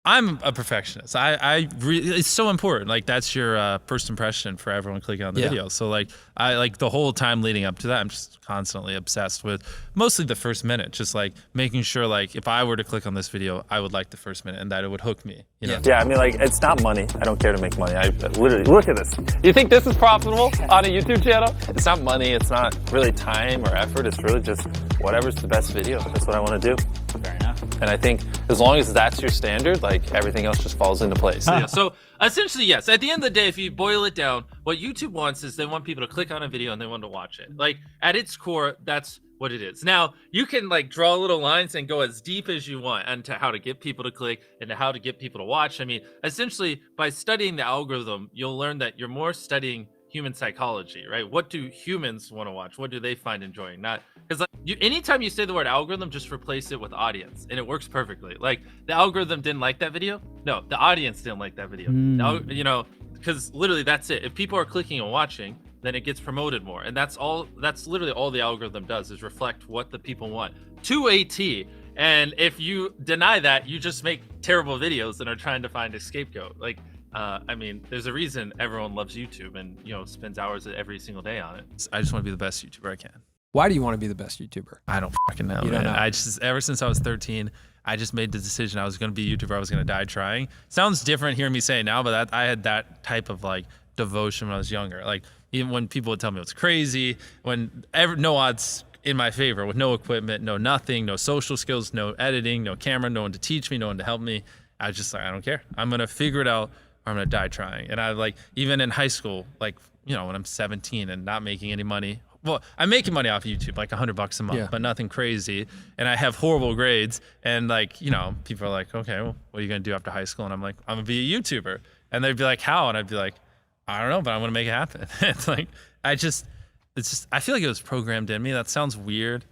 I'm a perfectionist. It's so important. Like that's your first impression for everyone clicking on the video. So like I like the whole time leading up to that, I'm just constantly obsessed with mostly the first minute, just like making sure like if I were to click on this video, I would like the first minute and that it would hook me. You know? Yeah, I mean like it's not money. I don't care to make money. I literally look at this. You think this is profitable on a YouTube channel? It's not money. It's not really time or effort. It's really just whatever's the best video. That's what I want to do. Fair enough. And I think as long as that's your standard, like everything else just falls into place. Yeah, so essentially, yes, at the end of the day, if you boil it down, what YouTube wants is they want people to click on a video and they want to watch it. Like at its core, that's what it is. Now, you can like draw little lines and go as deep as you want into how to get people to click and how to get people to watch. I mean, essentially, by studying the algorithm, you'll learn that you're more studying human psychology, right? What do humans want to watch? What do they find enjoying? Not because like anytime you say the word algorithm, just replace it with audience, and it works perfectly. Like the algorithm didn't like that video. No, the audience didn't like that video. You know, because literally that's it. If people are clicking and watching, then it gets promoted more, and that's all. That's literally all the algorithm does is reflect what the people want to a T. And if you deny that, you just make terrible videos and are trying to find a scapegoat. Like. I mean, there's a reason everyone loves YouTube and, you know, spends hours every single day on it. I just want to be the best YouTuber I can. Why do you want to be the best YouTuber? I don't fucking know. You don't know. I just, ever since I was 13, I just made the decision I was going to be a YouTuber. I was going to die trying. Sounds different hearing me say it now, but I had that type of like devotion when I was younger. Like even when people would tell me it's crazy, no odds in my favor, with no equipment, no nothing, no social skills, no editing, no camera, no one to teach me, no one to help me. I was just like, I don't care. I'm going to figure it out. I'm gonna die trying. And I like, even in high school, like, you know, when I'm 17 and not making any money, well, I'm making money off of YouTube, like $100 a month, but nothing crazy. And I have horrible grades. And like, you know, people are like, okay, well, what are you gonna do after high school? And I'm like, I'm gonna be a YouTuber. And they'd be like, how? And I'd be like, I don't know, but I'm gonna make it happen. It's like, I feel like it was programmed in me. That sounds weird,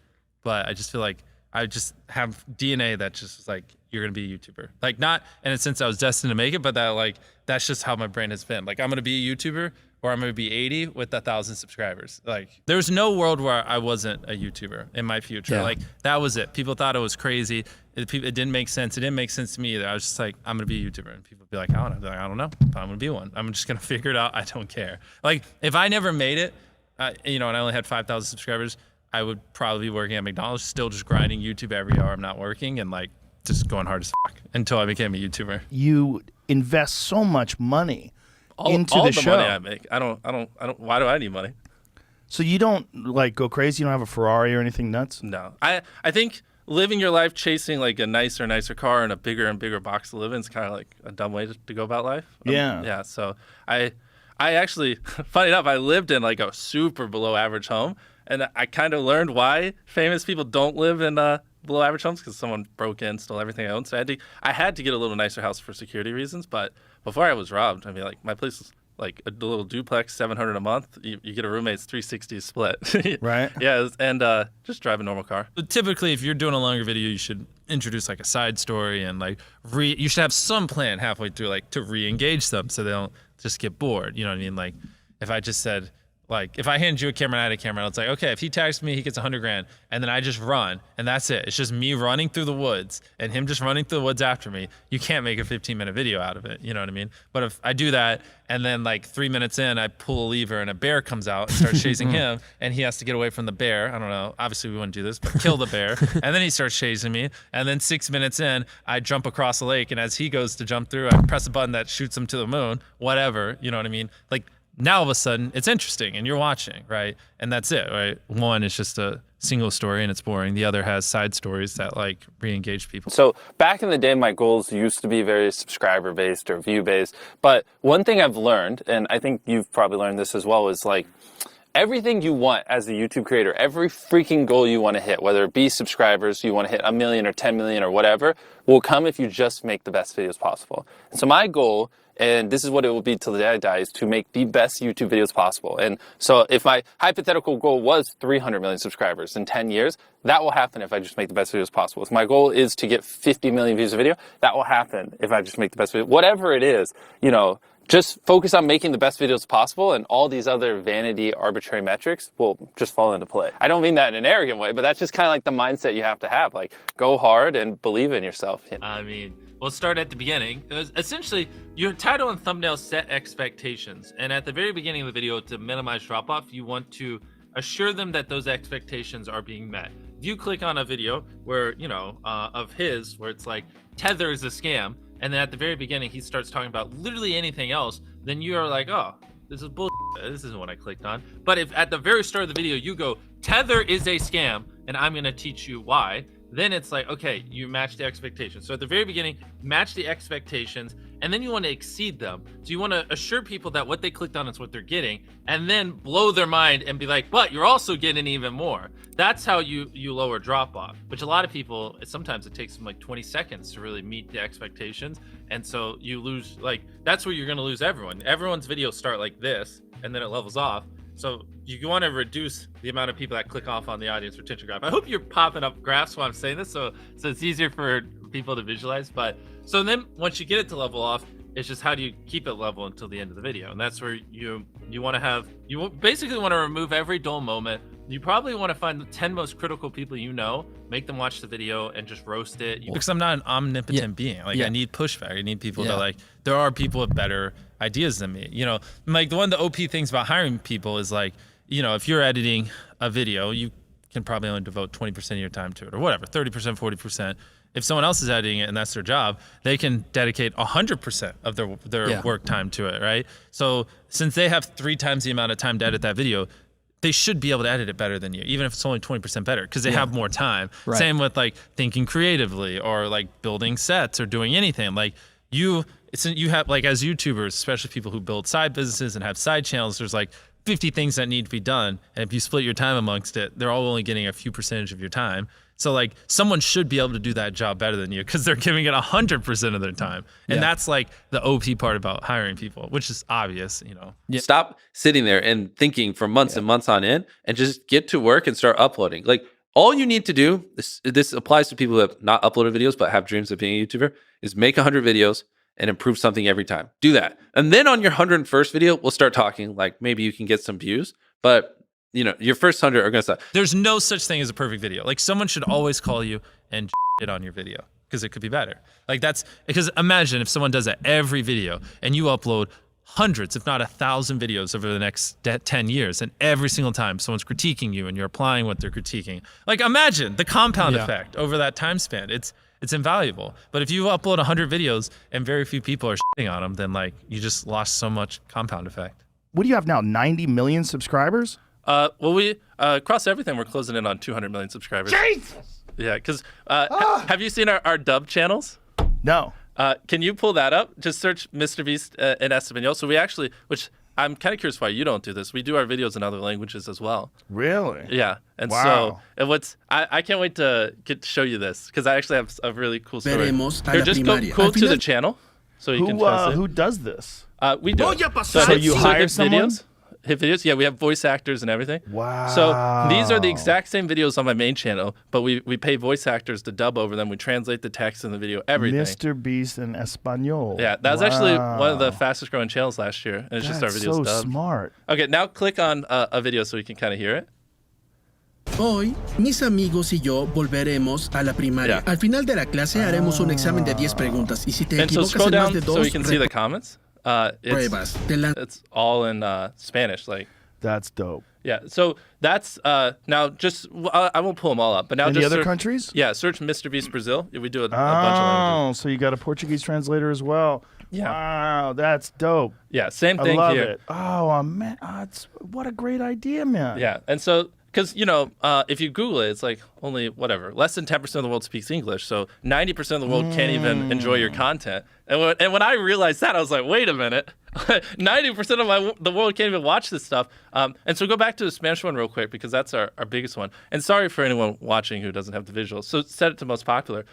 but I just feel like I just have DNA that just is like, you're gonna be a YouTuber. Like not in a sense I was destined to make it, but that like, that's just how my brain has been. Like I'm gonna be a YouTuber or I'm gonna be 80 with 1,000 subscribers. Like there's no world where I wasn't a YouTuber in my future. Like that was it. People thought it was crazy. It didn't make sense. It didn't make sense to me either. I was just like, I'm gonna be a YouTuber. And people would be like, how? And I'd be like, I don't know, but I'm gonna be one. I'm just gonna figure it out. I don't care. Like if I never made it, you know, and I only had 5,000 subscribers, I would probably be working at McDonald's, still just grinding YouTube every hour I'm not working and like just going hard as fuck until I became a YouTuber. You invest so much money into all the the show. money I make. I don't. Why do I need money? So you don't like go crazy. You don't have a Ferrari or anything nuts. No. I think living your life chasing like a nicer and nicer car and a bigger and bigger box to live in is kind of like a dumb way to go about life. Yeah. So I actually, funny enough, I lived in like a super below average home, and I kind of learned why famous people don't live in below average homes, because someone broke in, stole everything I owned. So I had to get a little nicer house for security reasons. But before I was robbed, I mean, like my place was like a little duplex, $700 a month. You get a roommate's $360 split. Right. Yeah, and just drive a normal car. But typically, if you're doing a longer video, you should introduce like a side story and like you should have some plan halfway through, like to re-engage them so they don't just get bored. You know what I mean? Like if I just said, like, if I hand you a camera and I had a camera, and it's like, okay, if he tags me, he gets 100 grand, and then I just run, and that's it. It's just me running through the woods, and him just running through the woods after me. You can't make a 15-minute video out of it, you know what I mean? But if I do that, and then like 3 minutes in, I pull a lever, and a bear comes out and starts chasing him, and he has to get away from the bear. I don't know, obviously we wouldn't do this, but kill the bear, and then he starts chasing me, and then 6 minutes in, I jump across the lake, and as he goes to jump through, I press a button that shoots him to the moon, whatever, you know what I mean? Like, now all of a sudden it's interesting and you're watching, right? And that's it, right? One is just a single story and it's boring. The other has side stories that like re-engage people. So back in the day, my goals used to be very subscriber based or view based. But one thing I've learned, and I think you've probably learned this as well, is like everything you want as a YouTube creator, every freaking goal you want to hit, whether it be subscribers, you want to hit 1 million or 10 million or whatever, will come if you just make the best videos possible. And so my goal, and this is what it will be till the day I die, is to make the best YouTube videos possible. And so if my hypothetical goal was 300 million subscribers in 10 years, that will happen if I just make the best videos possible. If my goal is to get 50 million views a video, that will happen if I just make the best video. Whatever it is, you know, just focus on making the best videos possible, and all these other vanity, arbitrary metrics will just fall into play. I don't mean that in an arrogant way, but that's just kind of like the mindset you have to have. Like, go hard and believe in yourself. I mean, We'll start at the beginning. Essentially, your title and thumbnail set expectations. And at the very beginning of the video, to minimize drop-off, you want to assure them that those expectations are being met. If you click on a video where, of his, where it's like, Tether is a scam, and then at the very beginning, he starts talking about literally anything else, then you are like, oh, this is bullshit. This isn't what I clicked on. But if at the very start of the video, you go, Tether is a scam, and I'm going to teach you why, then it's like, okay, you match the expectations. So at the very beginning, match the expectations, and then you want to exceed them. So you want to assure people that what they clicked on is what they're getting, and then blow their mind and be like, but you're also getting even more. That's how you lower drop off, which a lot of people, sometimes it takes them like 20 seconds to really meet the expectations. And so you lose, like, that's where you're going to lose everyone. Everyone's videos start like this, and then it levels off. So you want to reduce the amount of people that click off on the audience retention graph. I hope you're popping up graphs while I'm saying this, so it's easier for people to visualize. But so then once you get it to level off, it's just how do you keep it level until the end of the video? And that's where you want to have, basically want to remove every dull moment. You probably want to find the 10 most critical people you know, make them watch the video and just roast it. Because I'm not an omnipotent being. Like I need pushback. I need people that there are people with better ideas than me. Like one of the OP things about hiring people is like, if you're editing a video, you can probably only devote 20% of your time to it or whatever, 30%, 40%. If someone else is editing it and that's their job, they can dedicate 100% of their work time to it, right? So since they have 3 times the amount of time to edit that video, they should be able to edit it better than you, even if it's only 20% better, because they have more time. Right. Same with like thinking creatively or like building sets or doing anything. Like you have, like, as YouTubers, especially people who build side businesses and have side channels, there's like 50 things that need to be done. And if you split your time amongst it, they're all only getting a few percentage of your time. So like someone should be able to do that job better than you because they're giving it 100% of their time. And that's like the OP part about hiring people, which is obvious, Stop sitting there and thinking for months and months on end and just get to work and start uploading. Like all you need to do, this applies to people who have not uploaded videos but have dreams of being a YouTuber, is make 100 videos and improve something every time. Do that. And then on your 101st video, we'll start talking like maybe you can get some views, but your first 100 are going to suck. There's no such thing as a perfect video. Like someone should always call you and shit on your video because it could be better. Like that's because imagine if someone does that every video and you upload hundreds, if not 1,000 videos over the next 10 years. And every single time someone's critiquing you and you're applying what they're critiquing. Like imagine the compound effect over that time span. It's invaluable. But if you upload 100 videos and very few people are shitting on them, then like you just lost so much compound effect. What do you have now? 90 million subscribers? Well, we across everything, we're closing in on 200 million subscribers. Jesus! Yeah, because have you seen our dub channels? No. Can you pull that up? Just search MrBeast in Espanol. So we actually, which I'm kind of curious why you don't do this. We do our videos in other languages as well. Really? Yeah. And wow. So I can't wait to get to show you this because I actually have a really cool story. Here, just go to the channel so you can translate. Who does this? We do. So you hire someone? Hit videos, yeah, we have voice actors and everything. Wow. So these are the exact same videos on my main channel, but we pay voice actors to dub over them. We translate the text in the video, everything. MrBeast in Espanol. Yeah, that was actually one of the fastest growing channels last year, and it's just our videos so dubbed. Smart. Okay, now click on a video so you can kind of hear it. Hoy, mis amigos y yo volveremos a la primaria. Al final de la clase haremos un examen de 10 preguntas y si te And so equivocas scroll en más down de dos, so you can see the comments. It's all in Spanish, like. That's dope. Yeah, so that's now just I won't pull them all up, but now in just the other countries. Yeah, search MrBeast Brazil. We do a bunch of languages. So you got a Portuguese translator as well. Yeah. Wow, that's dope. Yeah, same thing I love here. it. Oh man, what a great idea, man. Yeah, and so because if you Google it, it's like only less than 10% of the world speaks English, so 90% of the world can't even enjoy your content. And when I realized that, I was like, wait a minute. 90% of the world can't even watch this stuff. And so go back to the Spanish one real quick because that's our biggest one. And sorry for anyone watching who doesn't have the visuals. So set it to most popular.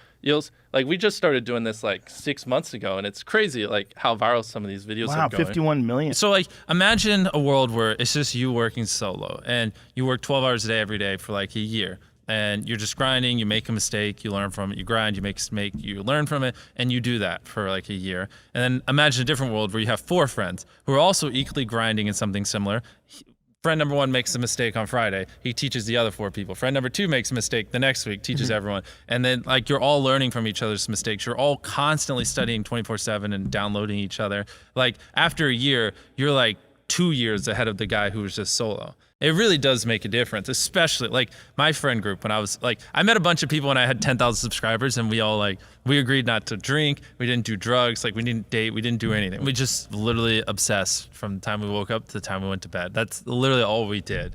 We just started doing this like 6 months ago, and it's crazy like how viral some of these videos are going. 51 million. So like imagine a world where it's just you working solo and you work 12 hours a day every day for like a year. And you're just grinding, you make a mistake, you learn from it, you grind, you make a mistake, you learn from it, and you do that for like a year. And then imagine a different world where you have 4 friends who are also equally grinding in something similar. friend number 1 makes a mistake on Friday. He teaches the other 4 people. Friend number 2 makes a mistake the next week, teaches everyone. And then like you're all learning from each other's mistakes. You're all constantly studying 24/7 and downloading each other. Like after a year, you're like 2 years ahead of the guy who was just solo. It really does make a difference, especially like my friend group when I was like, I met a bunch of people when I had 10,000 subscribers and we all like, we agreed not to drink. We didn't do drugs. Like we didn't date. We didn't do anything. We just literally obsessed from the time we woke up to the time we went to bed. That's literally all we did.